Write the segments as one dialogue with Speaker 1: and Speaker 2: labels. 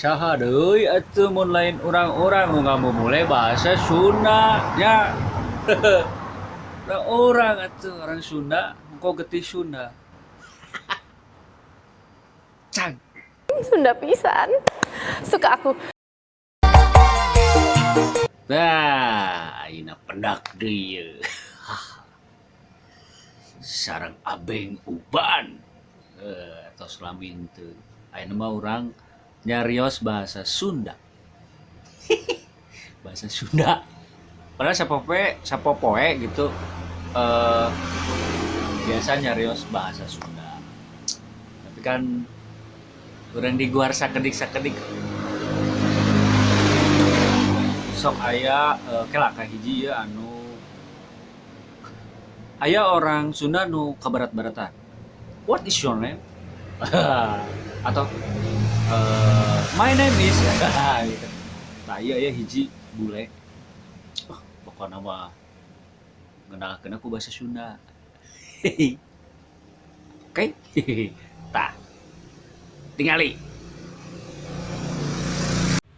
Speaker 1: Saha deui atuh mun lain orang-orang nu mulai bahasa Sundanya. Orang atuh orang Sunda, engko getih Sunda. Cang.
Speaker 2: Sunda pisan. Suka aku.
Speaker 1: Nah, ayeuna pendak deui yeuh. Sareng abeng uban. Tos lamin teu. Ayeuna mah urang nyarios bahasa Sunda. Bahasa Sunda. Padahal sapopoe gitu. Biasa nyarios bahasa Sunda. Tapi kan urang diguar sakedik-sakedik. Sok aya kelak kahiji ya anu aya orang Sunda nu kabarat-baratan. What is your name? Atau my name is gitu. Nah iya hiji bule. Pokoknya mah ngenalkeun aku bahasa Sunda. Oke. Tah. Tingali.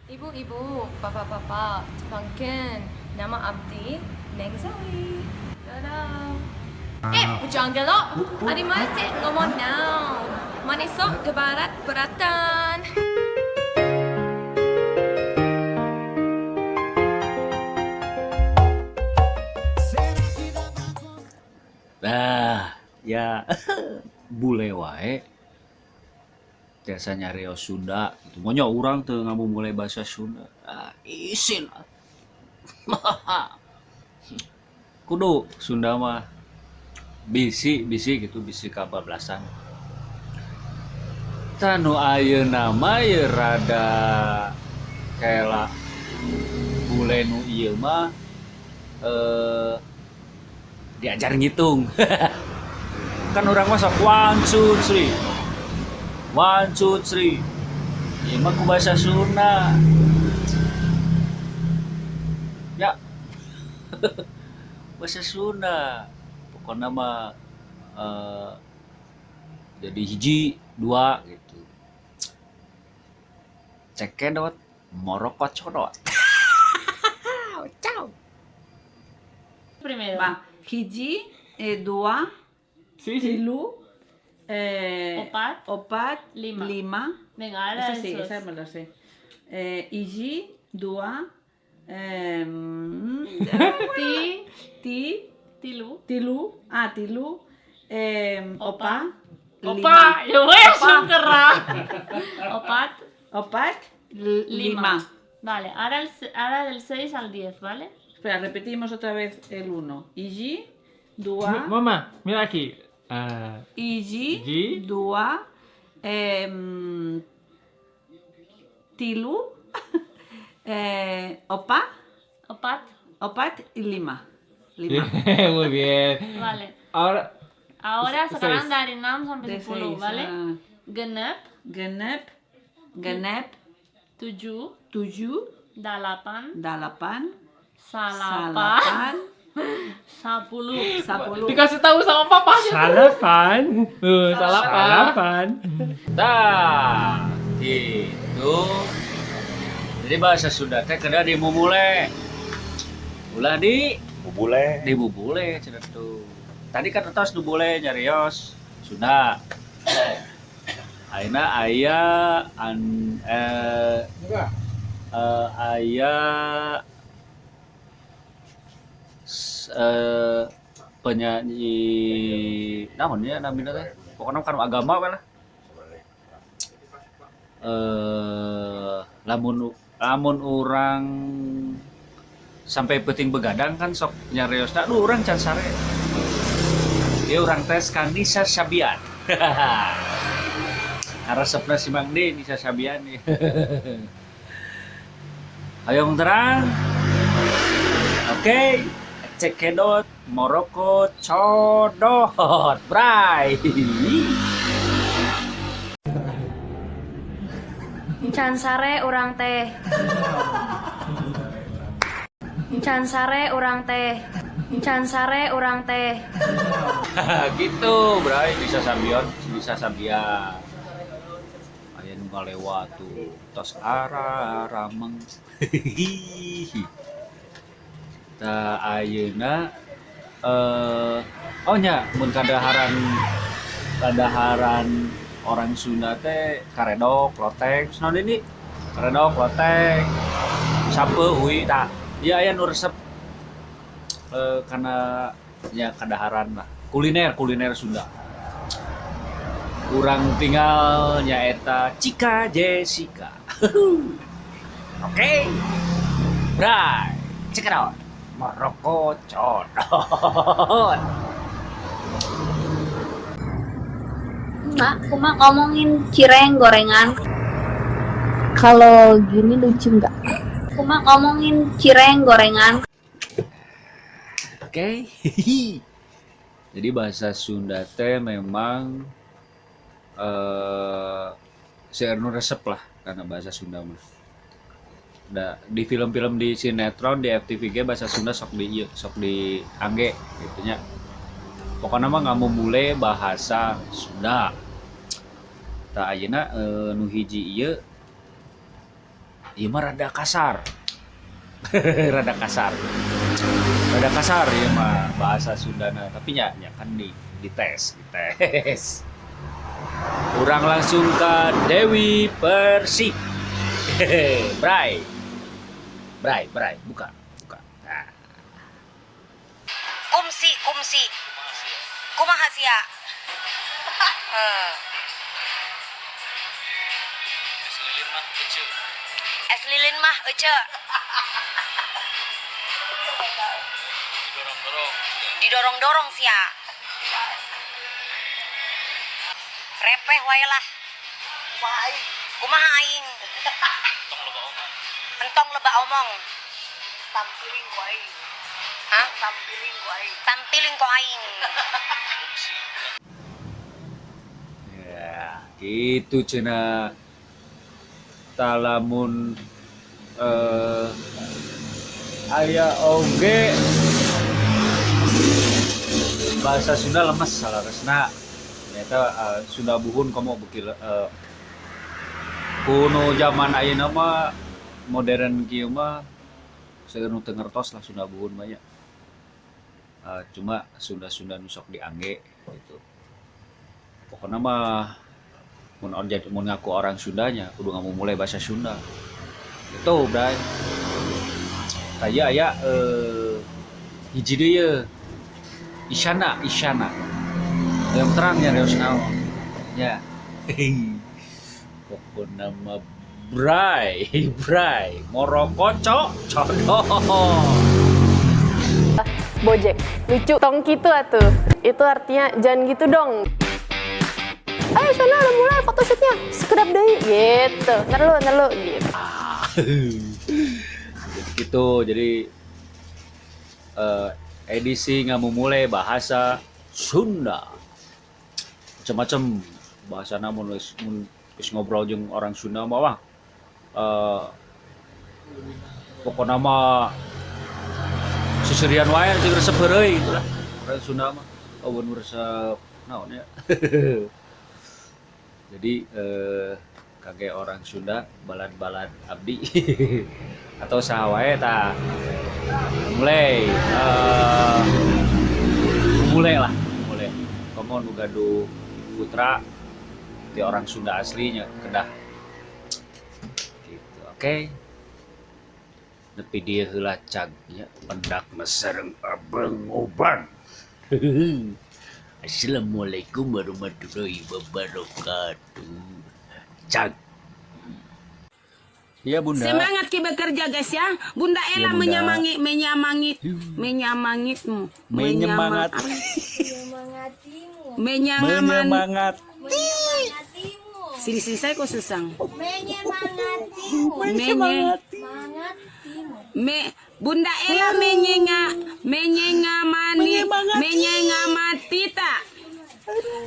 Speaker 2: Ibu-ibu, bapak-bapak, bangkeun. Nama abdi Neng Zawi. Dadah. Jangan gelok. Adi mati ngomong now. Manisok ke barat beratan.
Speaker 1: Nah, ya bule wae. Biasa nyarios Sunda gitu. Monya urang teu mulai bahasa Sunda. Isin. Kudu Sunda mah bisi gitu, bisi kabablasan. Tanu ayeuna mah ye rada kaela bule nu ieu mah diajar ngitung. Kan urang mah sok 1 2 3. 1 2 3. Ieu mah ku bahasa Sunda. Ya. Bahasa Sunda. Pokoknya mah jadi hiji 2 gitu. Cekedot, morokot codot. Ciao.
Speaker 3: Primero.
Speaker 4: Va, hiji, dua,
Speaker 3: Sí.
Speaker 4: tilu,
Speaker 3: Opat,
Speaker 4: lima.
Speaker 3: Venga, ahora
Speaker 4: Esa sí,
Speaker 3: esos.
Speaker 4: esa me la sé. Hiji, dua,
Speaker 3: Ti, Tilu.
Speaker 4: tilu, opa,
Speaker 3: Opa, yo voy a sonkerra.
Speaker 4: opat, lima.
Speaker 3: Vale, ahora del 6 al 10, ¿vale?
Speaker 4: Espera, repetimos otra vez el 1. Hiji, dua,
Speaker 5: Mamá, mira aquí.
Speaker 4: hiji,
Speaker 5: Hiji.
Speaker 4: dua, tilu, opa, opat y lima.
Speaker 5: Muy bien.
Speaker 3: Vale.
Speaker 5: Ahora,
Speaker 3: Ahora sekarang
Speaker 5: 6.
Speaker 3: dari 6 sampai
Speaker 4: De
Speaker 3: 10,
Speaker 4: seis,
Speaker 3: ¿vale?
Speaker 4: ah.
Speaker 3: Genep,
Speaker 4: Genep,
Speaker 3: 7,
Speaker 4: tujuh,
Speaker 3: 8,
Speaker 4: dalapan,
Speaker 3: 9,
Speaker 4: salapan,
Speaker 3: 10.
Speaker 5: Dikasih tahu sama papa. Salapan. Salapan.
Speaker 1: Tah, gitu. Jadi bahasa Sunda teh kada dimumule. Ulah dibubule cenah tuh. Tadi kan tos dubule nyarios Sunda. Ayeuna aya penyanyi naon ya namina teh? Pokona kan agama we lah. Lamun urang sampai penting begadang kan sok nyariosna aduh urang can sare. Dia urang tes kan Nisa Sabian. Resepna si Mang D Nisa Sabian nih. Hayong terang. Oke, cekedot moroko codot bray.
Speaker 2: Can sare urang teh. Can sare urang teh. Can sare urang teh.
Speaker 1: Gitu, Bray, bisa sambion, bisa sambian. Aya nu ngalewat tuh, tos rameng. Tah ayeuna oh nya mun kadaharan orang Sunda teh karedok, lotek, naon ini? Karedok, lotek, sapeuh tah. Ieu aya nu resep karena ya kadaharan lah. Kuliner Sunda. Kurang tinggal nyaeta Cika Jessica. Oke. Bray, check it out. Maroko codot.
Speaker 6: Mak, aku mah ngomongin cireng gorengan. Kalau gini lucu nggak? Aku mah ngomongin cireng gorengan.
Speaker 1: Oke. Jadi bahasa Sunda teh memang seernu resep lah karena bahasa Sunda mah. Di film-film di sinetron di FTV bahasa Sunda sok di angge gitu nya. Pokoknya mah nggak memulai bahasa Sunda. Tah ayeuna nu hiji ieu mah rada kasar. Rada kasar ya mah bahasa Sundana, tapi nya kan dites. Kurang langsung ke Dewi Persik. Bray, buka. Nah.
Speaker 7: Kumsi. Kumaha sia? Es lilin mah ece. Didorong-dorong sia. Repeh wae lah. Kumaha aing? Entong loba omong. Tampiling ku aing. Hah? Tampiling ku aing.
Speaker 1: Ya, gitu cenah. Talamun aya oge bahasa Sunda lemes salaresna. Eta Sunda buhun komo beuki kuno zaman ayeuna mah modern kieu mah seueur nu teu ngertos lah Sunda buhun mah nya. Cuma Sunda nu sok diangge gitu. Pokoknya mah mun ngaku orang Sundanya kudu mulai bahasa Sunda. Itu, Bray. Aya hiji deui ye. Isyana. Yang terang ya reos naon. Ya. Pokoknya mah Bray, Moroko codot.
Speaker 8: Bojek, lucu, tong gitu atuh. Itu artinya jangan gitu dong. Ayo sana udah mulai photoshootnya, sekedap deh gitu. Ntar lu gitu.
Speaker 1: Gitu, jadi edisi nggak mau mulai bahasa Sunda. Macam-macam bahasa namun wis ngobrol jeung orang Sunda mah pokoknya mah sisirian wae jeung resep heureuy gitu lah. Orang Sunda mah mun resep naon ya. Jadi kage orang Sunda balad-balad abdi atau saha wae tah mulai lah komo nu gaduh putra ti orang Sunda aslinya kedah gitu. Oke. Nepi dieu heula cag nya pendak mesareng abang oban. Assalamualaikum warahmatullahi wabarakatuh. Cag. Iya Bunda.
Speaker 9: Semangat ki bekerja guys ya. Bunda Ella
Speaker 1: Ya, Bunda.
Speaker 9: menyemangitmu.
Speaker 1: Menyemangatimu.
Speaker 9: Sini saya kok susang. Bunda Ella menyengamatita.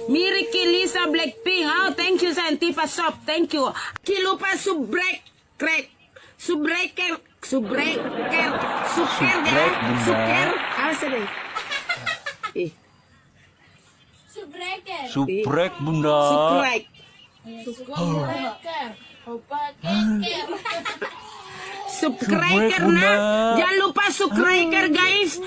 Speaker 9: Miriki Lisa Blackpink. Oh, thank you sayang. Tifa Shop, thank you. Kilupa subrek krek. Subreker. Suker. Apa sih deh?
Speaker 1: Subrek bunda.
Speaker 9: Subrek. Subscriber
Speaker 1: Bunda.
Speaker 9: na. Jangan lupa subscriber guys.